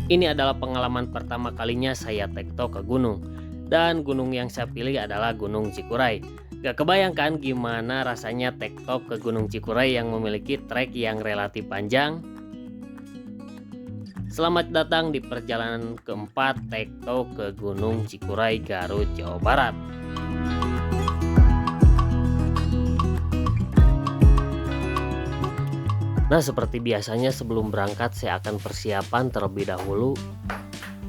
Ini adalah pengalaman pertama kalinya saya tektok ke gunung. Dan gunung yang saya pilih adalah Gunung Cikuray. Gak kebayangkan gimana rasanya tektok ke Gunung Cikuray yang memiliki trek yang relatif panjang. Selamat datang di perjalanan keempat tektok ke Gunung Cikuray, Garut, Jawa Barat. Nah, seperti biasanya sebelum berangkat saya akan persiapan terlebih dahulu.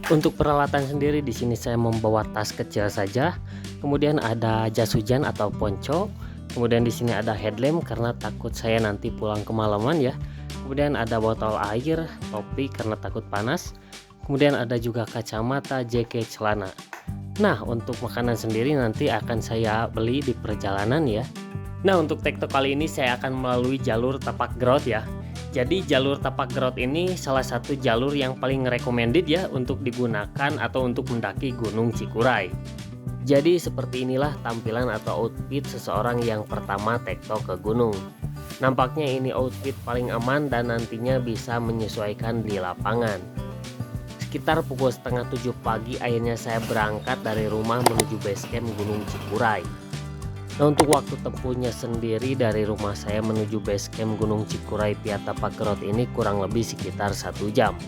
Untuk peralatan sendiri di sini saya membawa tas kecil saja. Kemudian ada jas hujan atau ponco. Kemudian di sini ada headlamp karena takut saya nanti pulang kemalaman ya. Kemudian ada botol air, topi karena takut panas. Kemudian ada juga kacamata, jaket, celana. Nah, untuk makanan sendiri nanti akan saya beli di perjalanan ya. Nah, untuk tektok kali ini saya akan melalui jalur Tapak Gerot ya. Jadi jalur Tapak Gerot ini salah satu jalur yang paling recommended ya untuk digunakan atau untuk mendaki Gunung Cikuray. Jadi seperti inilah tampilan atau outfit seseorang yang pertama tektok ke gunung. Nampaknya ini outfit paling aman dan nantinya bisa menyesuaikan di lapangan. Sekitar pukul setengah 7 pagi akhirnya saya berangkat dari rumah menuju base camp Gunung Cikuray. Nah, untuk waktu tempuhnya sendiri dari rumah saya menuju base camp Gunung Cikuray via Tapak Gerot ini kurang lebih sekitar 1 jam.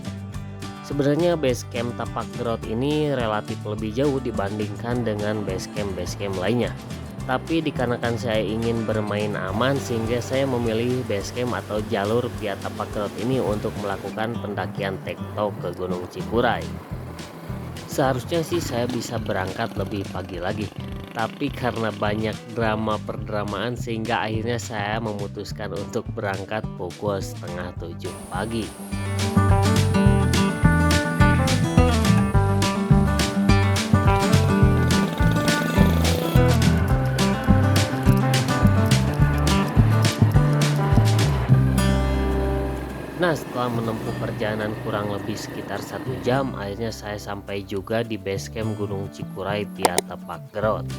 Sebenarnya base camp Tapak Gerot ini relatif lebih jauh dibandingkan dengan base camp lainnya. Tapi dikarenakan saya ingin bermain aman sehingga saya memilih base camp atau jalur via Tapak Gerot ini untuk melakukan pendakian tektok ke Gunung Cikuray. Seharusnya sih saya bisa berangkat lebih pagi lagi. Tapi karena banyak drama perdramaan sehingga akhirnya saya memutuskan untuk berangkat pukul setengah 7 pagi. Nah, setelah menempuh perjalanan kurang lebih sekitar 1 jam, akhirnya saya sampai juga di base camp Gunung Cikuray via Tapak Gerot.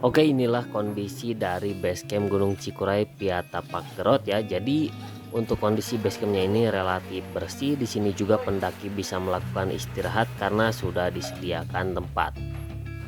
Oke, inilah kondisi dari base camp Gunung Cikuray via Tapak Gerot ya. Jadi untuk kondisi base campnya ini relatif bersih. Di sini juga pendaki bisa melakukan istirahat karena sudah disediakan tempat.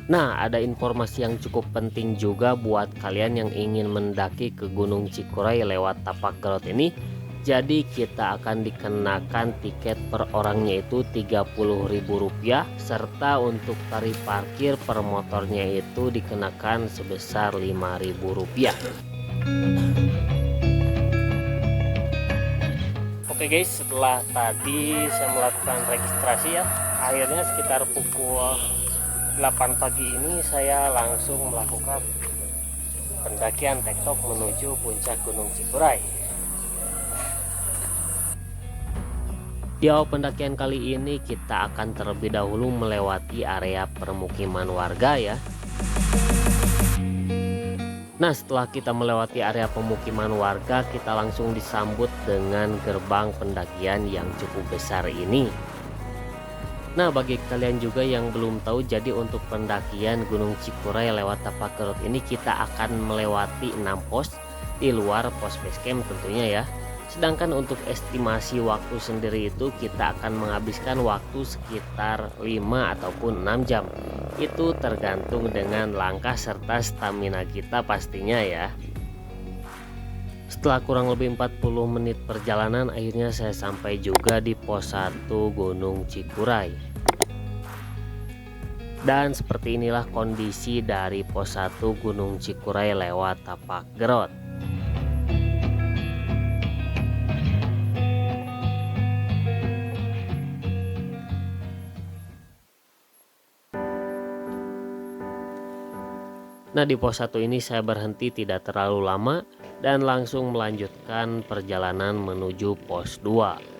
Nah, ada informasi yang cukup penting juga buat kalian yang ingin mendaki ke Gunung Cikuray lewat Tapak Gerot ini. Jadi kita akan dikenakan tiket per orangnya itu Rp30.000 serta untuk tarif parkir per motornya itu dikenakan sebesar Rp5.000. Oke guys, setelah tadi saya melakukan registrasi ya, akhirnya sekitar pukul 8 pagi ini saya langsung melakukan pendakian tektok menuju puncak Gunung Cikuray. Di awal pendakian kali ini kita akan terlebih dahulu melewati area permukiman warga ya. Nah, setelah kita melewati area pemukiman warga, kita langsung disambut dengan gerbang pendakian yang cukup besar ini. Nah, bagi kalian juga yang belum tahu, jadi untuk pendakian Gunung Cikuray lewat Tapak Gerot ini kita akan melewati 6 pos di luar pos base camp tentunya ya. Sedangkan untuk estimasi waktu sendiri itu kita akan menghabiskan waktu sekitar 5 ataupun 6 jam. Itu tergantung dengan langkah serta stamina kita pastinya ya. Setelah kurang lebih 40 menit perjalanan akhirnya saya sampai juga di pos 1 Gunung Cikuray. Dan seperti inilah kondisi dari pos 1 Gunung Cikuray lewat Tapak Gerot. Nah, di pos 1 ini saya berhenti tidak terlalu lama dan langsung melanjutkan perjalanan menuju pos 2.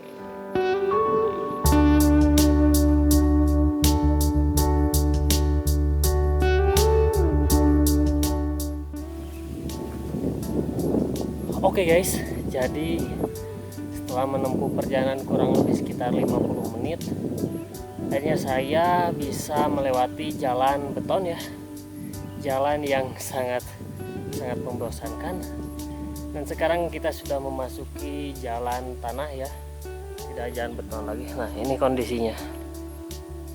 Oke guys, jadi setelah menempuh perjalanan kurang lebih sekitar 50 menit, akhirnya saya bisa melewati jalan beton ya. Jalan yang sangat membosankan. Dan sekarang kita sudah memasuki jalan tanah ya, tidak jalan beton lagi. Nah ini kondisinya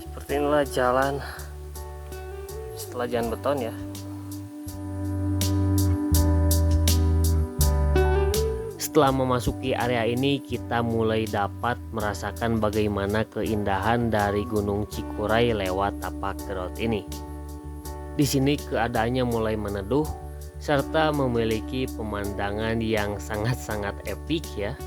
seperti inilah jalan setelah jalan beton ya. Setelah memasuki area ini, kita mulai dapat merasakan bagaimana keindahan dari Gunung Cikuray lewat tapak gerot ini. Di sini keadaannya mulai meneduh serta memiliki pemandangan yang sangat-sangat epik ya.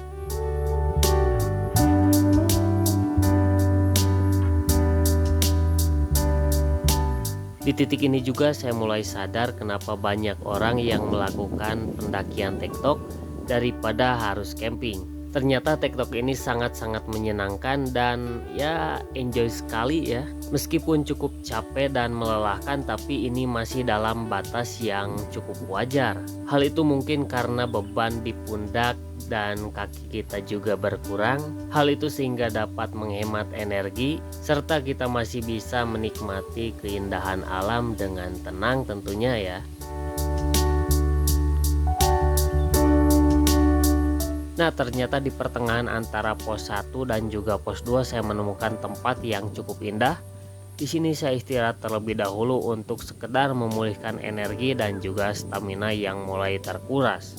Di titik ini juga saya mulai sadar kenapa banyak orang yang melakukan pendakian tektok daripada harus camping. Ternyata tektok ini sangat-sangat menyenangkan dan ya enjoy sekali ya. Meskipun cukup capek dan melelahkan, tapi ini masih dalam batas yang cukup wajar. Hal itu mungkin karena beban di pundak dan kaki kita juga berkurang. Hal itu sehingga dapat menghemat energi serta kita masih bisa menikmati keindahan alam dengan tenang tentunya ya. Nah ternyata di pertengahan antara pos 1 dan juga pos 2 saya menemukan tempat yang cukup indah. Di sini saya istirahat terlebih dahulu untuk sekedar memulihkan energi dan juga stamina yang mulai terkuras.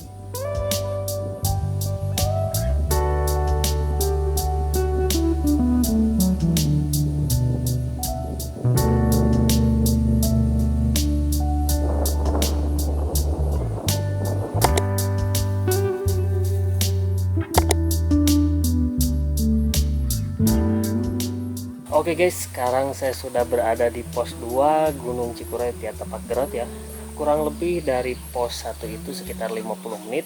Oke guys, sekarang saya sudah berada di pos 2 Gunung Cikuray Tapak Gerot ya. Kurang lebih dari pos 1 itu sekitar 50 menit.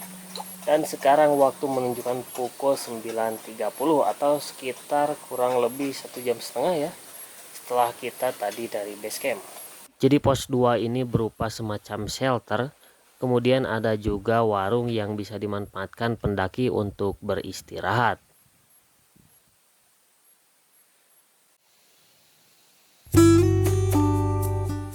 Dan sekarang waktu menunjukkan pukul 9.30 atau sekitar kurang lebih 1,5 jam ya setelah kita tadi dari base camp. Jadi pos 2 ini berupa semacam shelter. Kemudian ada juga warung yang bisa dimanfaatkan pendaki untuk beristirahat.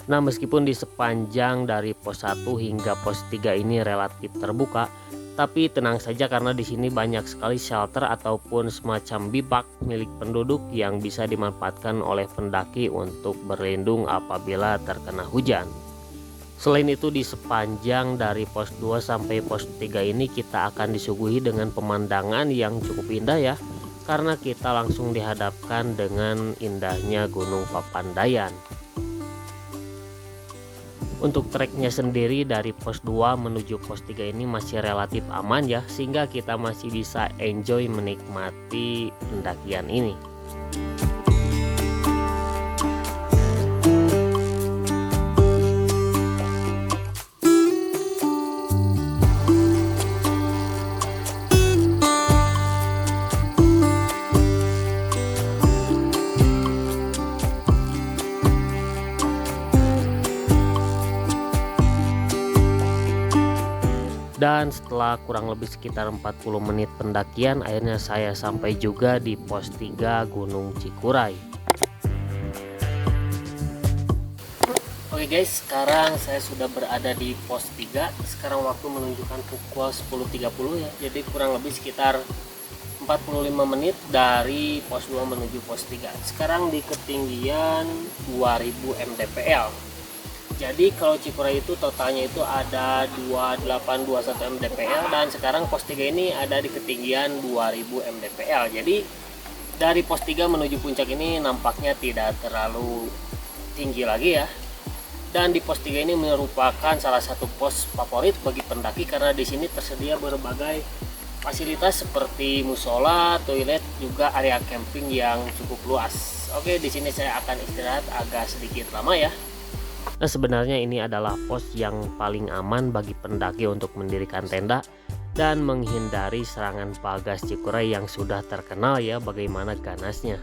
Nah meskipun di sepanjang dari pos 1 hingga pos 3 ini relatif terbuka, tapi tenang saja karena di sini banyak sekali shelter ataupun semacam bivak milik penduduk yang bisa dimanfaatkan oleh pendaki untuk berlindung apabila terkena hujan. Selain itu di sepanjang dari pos 2 sampai pos 3 ini kita akan disuguhi dengan pemandangan yang cukup indah ya, karena kita langsung dihadapkan dengan indahnya Gunung Papandayan. Untuk treknya sendiri dari pos 2 menuju pos 3 ini masih relatif aman ya, sehingga kita masih bisa enjoy menikmati pendakian ini. Dan setelah kurang lebih sekitar 40 menit pendakian, akhirnya saya sampai juga di pos 3 Gunung Cikuray. Oke guys, sekarang saya sudah berada di pos 3. Sekarang waktu menunjukkan pukul 10.30 ya. Jadi kurang lebih sekitar 45 menit dari pos 2 menuju pos 3. Sekarang di ketinggian 2000 mdpl. Jadi kalau Cikuray itu totalnya itu ada 2821 mdpl dan sekarang pos 3 ini ada di ketinggian 2000 mdpl. Jadi dari pos 3 menuju puncak ini nampaknya tidak terlalu tinggi lagi ya. Dan di pos 3 ini merupakan salah satu pos favorit bagi pendaki karena di sini tersedia berbagai fasilitas seperti musola, toilet, juga area camping yang cukup luas. Oke, di sini saya akan istirahat agak sedikit lama ya. Nah sebenarnya ini adalah pos yang paling aman bagi pendaki untuk mendirikan tenda dan menghindari serangan pagas Cikuray yang sudah terkenal ya bagaimana ganasnya.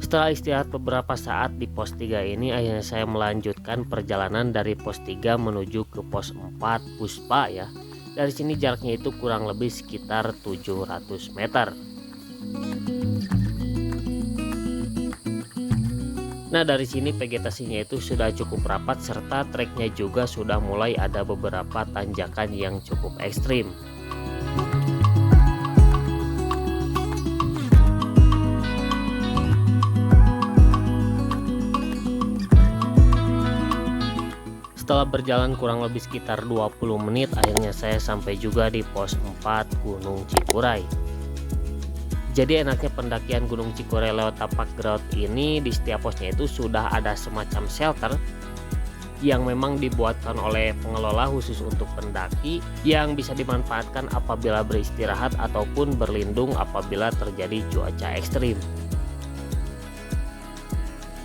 Setelah istirahat beberapa saat di pos 3 ini, akhirnya saya melanjutkan perjalanan dari pos 3 menuju ke pos 4 Puspa ya. Dari sini jaraknya itu kurang lebih sekitar 700 meter. Nah, dari sini vegetasinya itu sudah cukup rapat serta treknya juga sudah mulai ada beberapa tanjakan yang cukup ekstrim. Setelah berjalan kurang lebih sekitar 20 menit, akhirnya saya sampai juga di pos 4 Gunung Cikuray. Jadi enaknya pendakian Gunung Cikuray lewat tapak grout ini, di setiap posnya itu sudah ada semacam shelter yang memang dibuatkan oleh pengelola khusus untuk pendaki, yang bisa dimanfaatkan apabila beristirahat ataupun berlindung apabila terjadi cuaca ekstrim.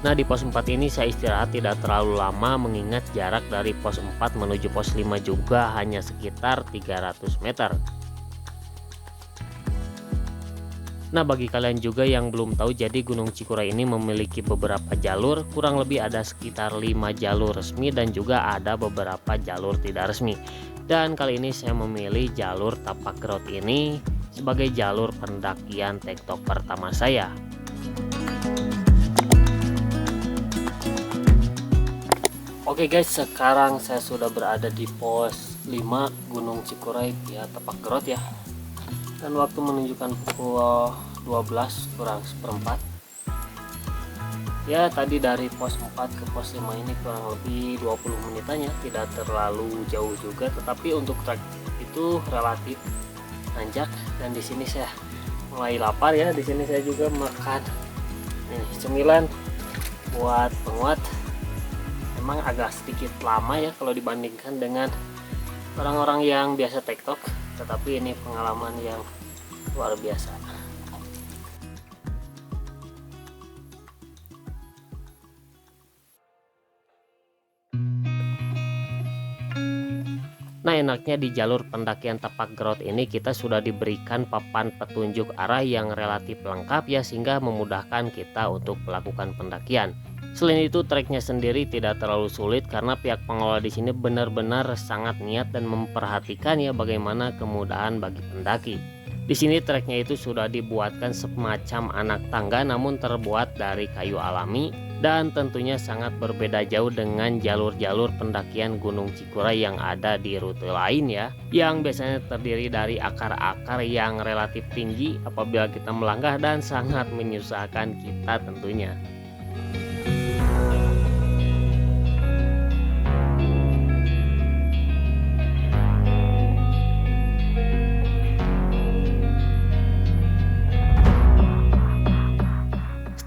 Nah, di pos 4 ini saya istirahat tidak terlalu lama, mengingat jarak dari pos 4 menuju pos 5 juga hanya sekitar 300 meter. Nah, bagi kalian juga yang belum tahu, jadi Gunung Cikuray ini memiliki beberapa jalur, kurang lebih ada sekitar 5 jalur resmi dan juga ada beberapa jalur tidak resmi. Dan kali ini saya memilih jalur tapak grout ini sebagai jalur pendakian tektok pertama saya. Oke guys, sekarang saya sudah berada di pos 5 Gunung Cikuray via tapak grout ya. Dan waktu menunjukkan pukul 12 kurang seperempat. Ya, tadi dari pos 4 ke pos 5 ini kurang lebih 20 menitan ya, tidak terlalu jauh juga, tetapi untuk trek itu relatif nanjak. Dan di sini saya mulai lapar ya. Di sini saya juga makan cemilan buat penguat. Memang agak sedikit lama ya kalau dibandingkan dengan orang-orang yang biasa tektok, tetapi ini pengalaman yang luar biasa. Nah, enaknya di jalur pendakian tapak grout ini kita sudah diberikan papan petunjuk arah yang relatif lengkap ya, sehingga memudahkan kita untuk melakukan pendakian. Selain itu, treknya sendiri tidak terlalu sulit karena pihak pengelola di sini benar-benar sangat niat dan memperhatikan ya bagaimana kemudahan bagi pendaki. Di sini treknya itu sudah dibuatkan semacam anak tangga namun terbuat dari kayu alami, dan tentunya sangat berbeda jauh dengan jalur-jalur pendakian Gunung Cikuray yang ada di rute lain ya, yang biasanya terdiri dari akar-akar yang relatif tinggi apabila kita melangkah dan sangat menyusahkan kita tentunya.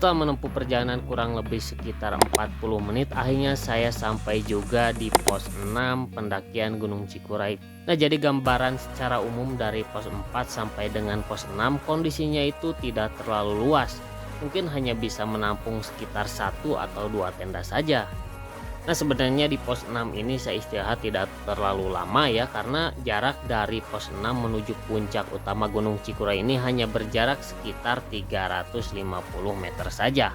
Setelah menempuh perjalanan kurang lebih sekitar 40 menit, akhirnya saya sampai juga di pos 6 pendakian Gunung Cikuray. Nah, jadi gambaran secara umum dari pos 4 sampai dengan pos 6 kondisinya itu tidak terlalu luas. Mungkin hanya bisa menampung sekitar 1 atau 2 tenda saja. Nah, sebenarnya di pos 6 ini saya istirahat tidak terlalu lama ya, karena jarak dari pos 6 menuju puncak utama Gunung Cikuray ini hanya berjarak sekitar 350 meter saja.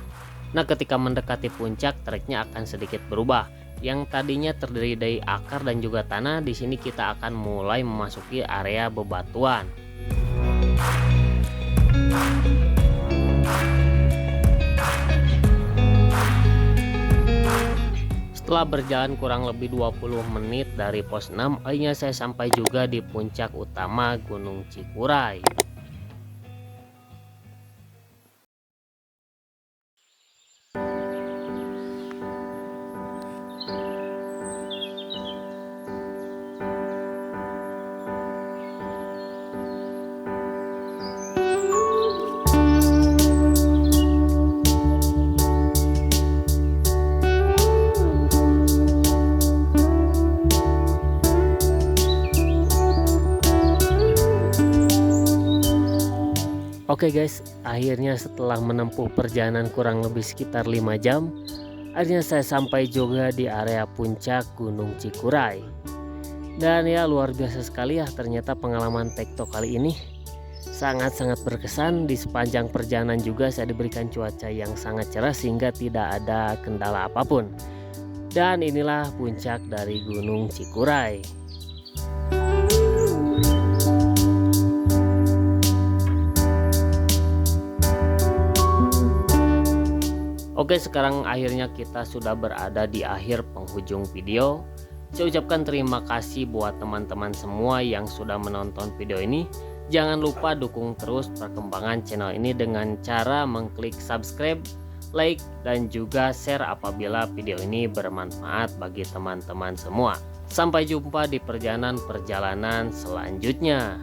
Nah, ketika mendekati puncak, treknya akan sedikit berubah. Yang tadinya terdiri dari akar dan juga tanah, di sini kita akan mulai memasuki area bebatuan. Setelah berjalan kurang lebih 20 menit dari pos 6, akhirnya saya sampai juga di puncak utama Gunung Cikuray. Oke guys, akhirnya setelah menempuh perjalanan kurang lebih sekitar 5 jam, akhirnya saya sampai juga di area puncak Gunung Cikuray. Dan ya, luar biasa sekali ya, ternyata pengalaman tektok kali ini sangat-sangat berkesan. Di sepanjang perjalanan juga saya diberikan cuaca yang sangat cerah sehingga tidak ada kendala apapun. Dan inilah puncak dari Gunung Cikuray. Oke, sekarang akhirnya kita sudah berada di akhir penghujung video. Saya ucapkan terima kasih buat teman-teman semua yang sudah menonton video ini. Jangan lupa dukung terus perkembangan channel ini dengan cara mengklik subscribe, like, dan juga share apabila video ini bermanfaat bagi teman-teman semua. Sampai jumpa di perjalanan selanjutnya.